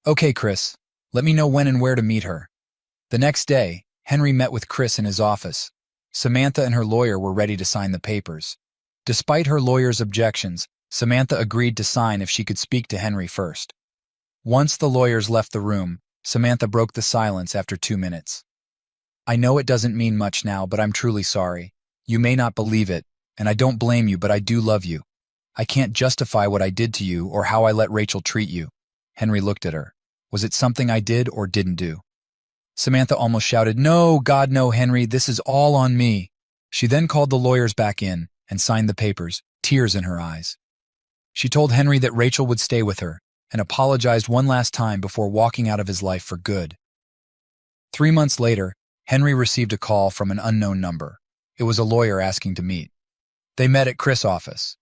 Okay, Chris, let me know when and where to meet her. The next day, Henry met with Chris in his office. Samantha and her lawyer were ready to sign the papers. Despite her lawyer's objections, Samantha agreed to sign if she could speak to Henry first. Once the lawyers left the room, Samantha broke the silence after 2 minutes. I know it doesn't mean much now, but I'm truly sorry. You may not believe it, and I don't blame you, but I do love you. I can't justify what I did to you or how I let Rachel treat you. Henry looked at her. Was it something I did or didn't do? Samantha almost shouted, No, God, no, Henry, this is all on me. She then called the lawyers back in and signed the papers, tears in her eyes. She told Henry that Rachel would stay with her and apologized one last time before walking out of his life for good. 3 months later, Henry received a call from an unknown number. It was a lawyer asking to meet. They met at Chris' office.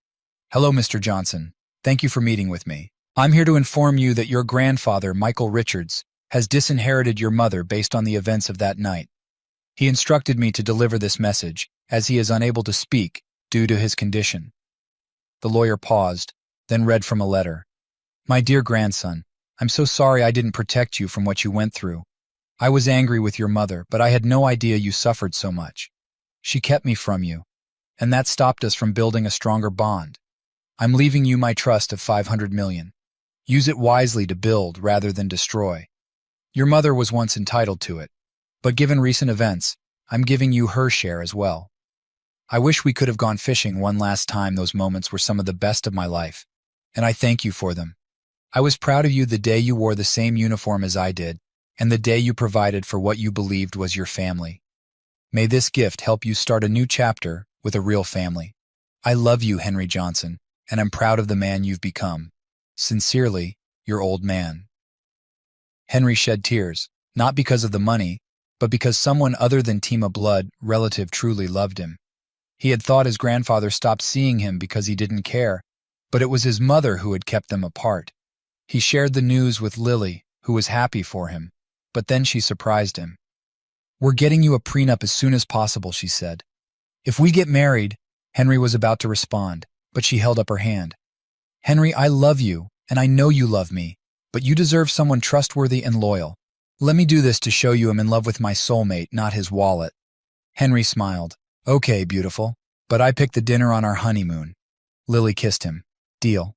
Hello, Mr. Johnson. Thank you for meeting with me. I'm here to inform you that your grandfather, Michael Richards, has disinherited your mother based on the events of that night. He instructed me to deliver this message, as he is unable to speak due to his condition. The lawyer paused, then read from a letter. My dear grandson, I'm so sorry I didn't protect you from what you went through. I was angry with your mother, but I had no idea you suffered so much. She kept me from you, and that stopped us from building a stronger bond. I'm leaving you my trust of $500 million. Use it wisely to build rather than destroy. Your mother was once entitled to it, but given recent events, I'm giving you her share as well. I wish we could have gone fishing one last time. Those moments were some of the best of my life, and I thank you for them. I was proud of you the day you wore the same uniform as I did, and the day you provided for what you believed was your family. May this gift help you start a new chapter with a real family. I love you, Henry Johnson, and I'm proud of the man you've become. Sincerely, your old man. Henry shed tears, not because of the money, but because someone other than team of blood relative truly loved him. He had thought his grandfather stopped seeing him because he didn't care, but it was his mother who had kept them apart. He shared the news with Lily, who was happy for him, but then she surprised him. We're getting you a prenup as soon as possible, she said. If we get married, Henry was about to respond, but she held up her hand. Henry, I love you, and I know you love me, but you deserve someone trustworthy and loyal. Let me do this to show you I'm in love with my soulmate, not his wallet. Henry smiled. Okay, beautiful, but I picked the dinner on our honeymoon. Lily kissed him. Deal.